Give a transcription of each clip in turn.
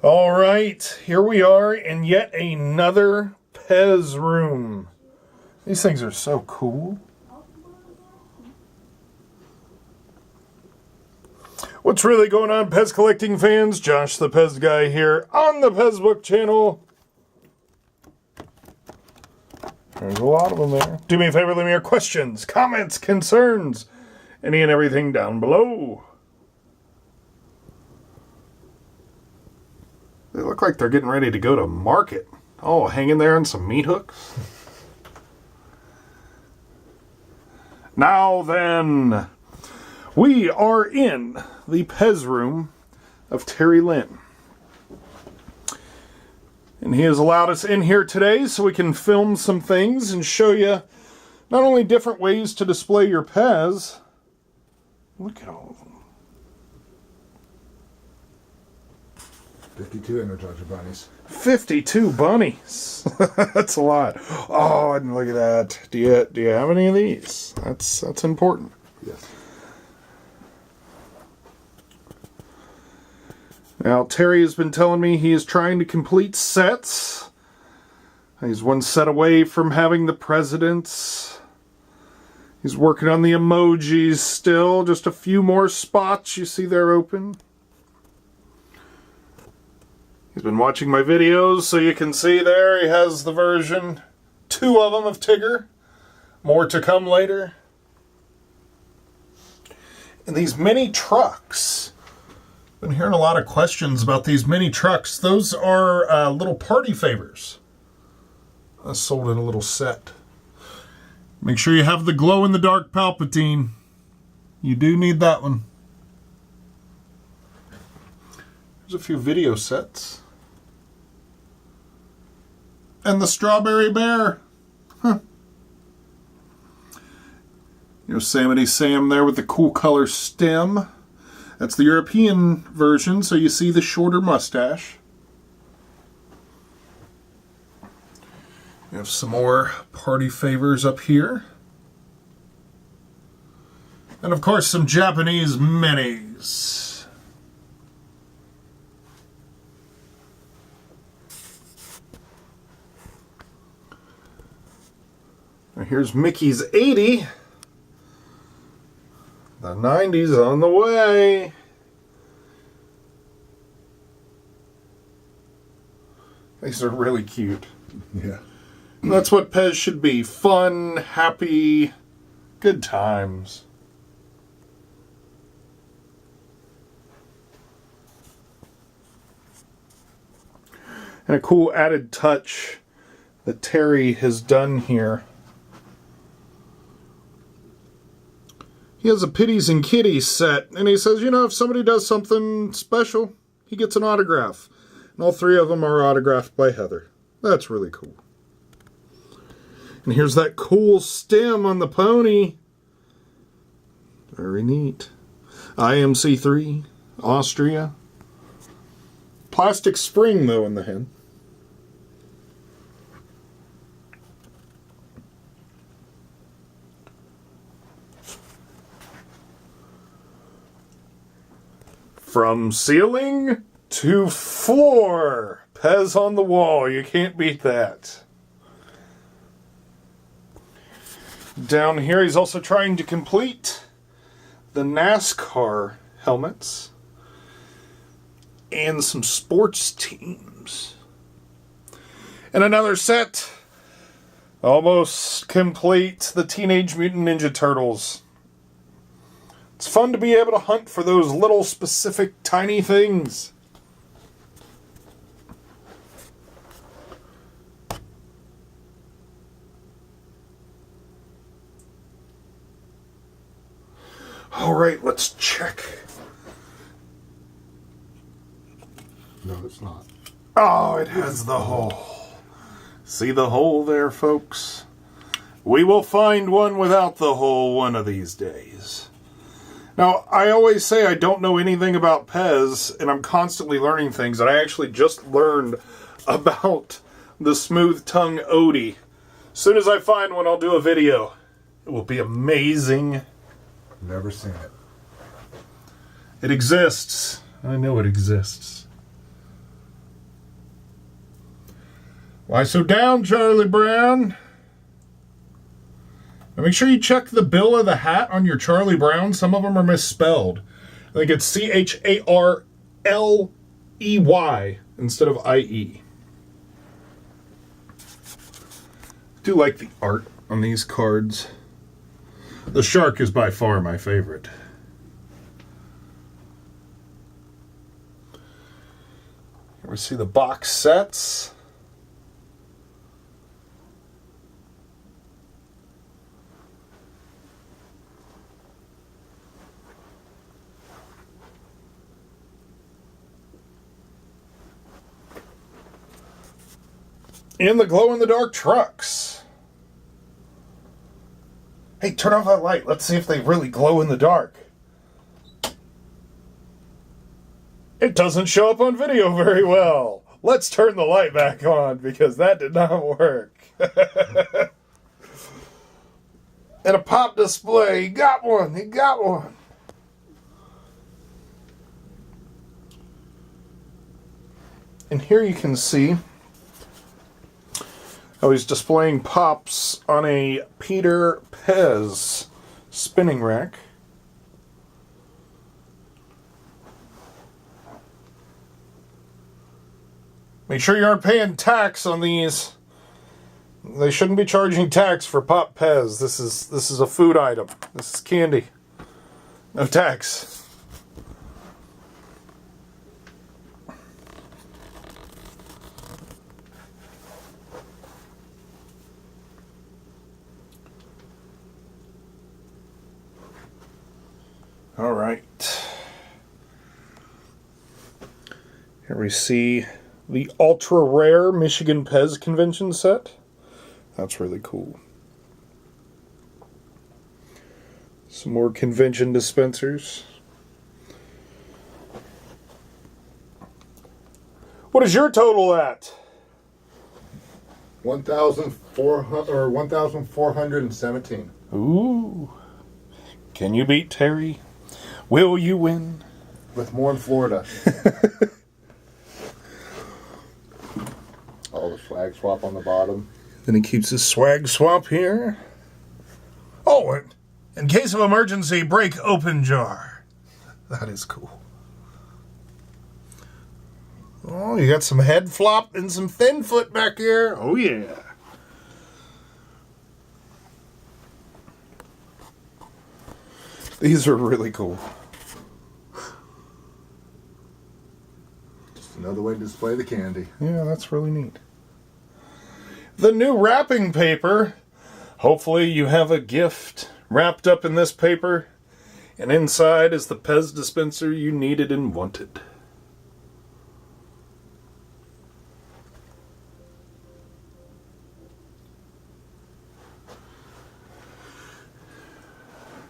All right, here we are in yet another PEZ room. These things are so cool. What's really going on, PEZ collecting fans? Josh the PEZ guy here on the PEZ Book channel. There's a lot of them there. Do me a favor, leave me your questions, comments, concerns, any and everything down below. They look like they're getting ready to go to market. Oh, hanging there on some meat hooks. Now then, we are in the PEZ room of Terry Lynn. And he has allowed us in here today so we can film some things and show you not only different ways to display your PEZ. Look at all of them. 52 Energizer bunnies. 52 bunnies. That's a lot. Oh, and look at that. Do you have any of these? That's important. Yes. Now, Terry has been telling me he is trying to complete sets. He's one set away from having the presidents. He's working on the emojis still. Just a few more spots you see there open. He's been watching my videos, so you can see there he has the version 2 of them of Tigger. More to come later. And these mini trucks. Been hearing a lot of questions about these mini trucks. Those are little party favors. That's sold in a little set. Make sure you have the glow-in-the-dark Palpatine. You do need that one. There's a few video sets. And the Strawberry Bear. Huh. Yosemite Sam there with the cool color stem. That's the European version, so you see the shorter mustache. You have some more party favors up here. And of course some Japanese minis. Now here's Mickey's 80. The 90's on the way. These are really cute. Yeah. And that's what PEZ should be. Fun, happy, good times. And a cool added touch that Terry has done here. He has a Pitties and Kitties set, and he says, you know, if somebody does something special, he gets an autograph. And all 3 of them are autographed by Heather. That's really cool. And here's that cool stem on the pony. Very neat. IMC3, Austria. Plastic spring, though, in the head. From ceiling to floor. PEZ on the wall. You can't beat that. Down here, he's also trying to complete the NASCAR helmets and some sports teams. And another set. Almost complete. The Teenage Mutant Ninja Turtles. It's fun to be able to hunt for those little specific tiny things. All right, let's check. No, it's not. Oh, it has the hole. See the hole there, folks? We will find one without the hole one of these days. Now, I always say I don't know anything about PEZ, and I'm constantly learning things, and I actually just learned about the Smooth Tongue Odie. As soon as I find one, I'll do a video. It will be amazing. Never seen it. It exists. I know it exists. Why so down, Charlie Brown? Now make sure you check the bill of the hat on your Charlie Brown. Some of them are misspelled. I think it's CHARLEY instead of IE. I do like the art on these cards. The shark is by far my favorite. Here we see the box sets. And the glow-in-the-dark trucks. Hey, turn off that light. Let's see if they really glow in the dark. It doesn't show up on video very well. Let's turn the light back on because that did not work. And a pop display. He got one. He got one. And here you can see how he's displaying pops on a PEZ spinning rack. Make sure you aren't paying tax on these. They shouldn't be charging tax for pop PEZ. This is a food item. This is candy. No tax. All right. Here we see the ultra rare Michigan PEZ convention set. That's really cool. Some more convention dispensers. What is your total at? 1,417. Ooh. Can you beat Terry? Will you win? With more in Florida. All the swag swap on the bottom. Then he keeps his swag swap here. Oh, and in case of emergency, break open jar. That is cool. Oh, you got some head flop and some thin foot back here. Oh, yeah. These are really cool. Just another way to display the candy. Yeah, that's really neat. The new wrapping paper. Hopefully you have a gift wrapped up in this paper. And inside is the PEZ dispenser you needed and wanted.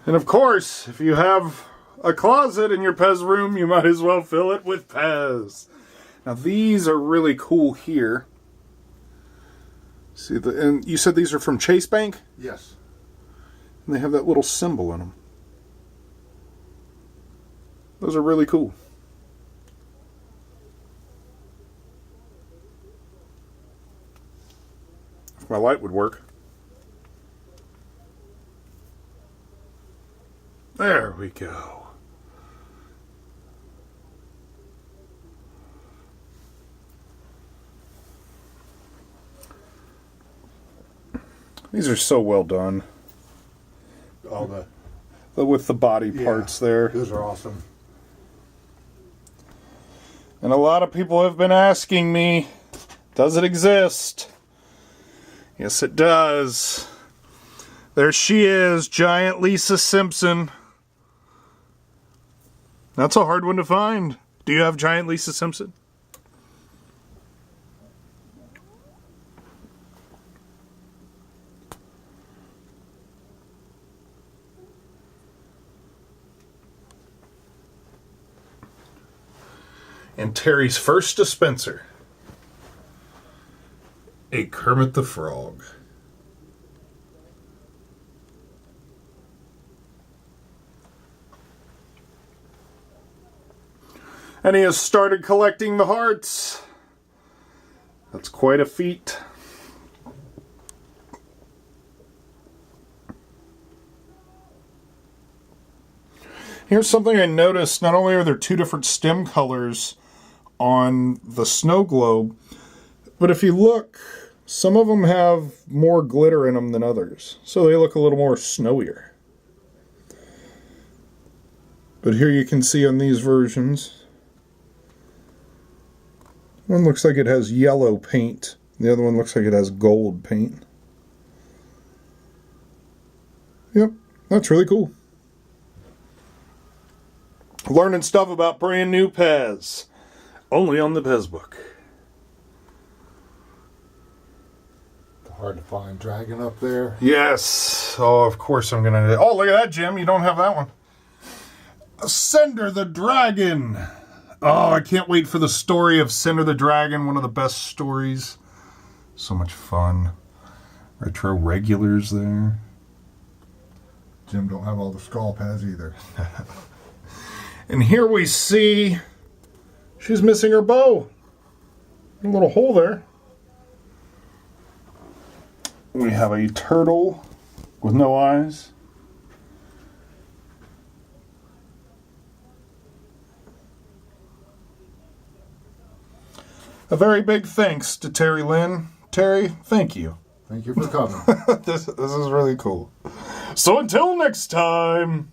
And of course, if you have a closet in your PEZ room, you might as well fill it with PEZ. Now these are really cool here. See, and you said these are from Chase Bank? Yes. And they have that little symbol in them. Those are really cool. If my light would work. There we go. These are so well done. All the With the body parts there. Those are awesome. And a lot of people have been asking me, does it exist? Yes, it does. There she is, giant Lisa Simpson. That's a hard one to find. Do you have giant Lisa Simpson? And Terry's first dispenser. A Kermit the Frog. And he has started collecting the hearts. That's quite a feat. Here's something I noticed. Not only are there two different stem colors on the snow globe, but if you look, some of them have more glitter in them than others. So they look a little more snowier. But here you can see on these versions, one looks like it has yellow paint. The other one looks like it has gold paint. Yep, that's really cool. Learning stuff about brand new PEZ. Only on the PEZ book. The hard to find dragon up there. Yes. Oh, of course I'm going to... Oh, look at that, Jim. You don't have that one. Cinder the Dragon. Oh, I can't wait for the story of Cinder the Dragon. One of the best stories. So much fun. Retro regulars there. Jim don't have all the skull pads either. And here we see she's missing her bow. A little hole there. We have a turtle with no eyes. A very big thanks to Terry Lynn. Terry, thank you. Thank you for coming. This is really cool. So until next time.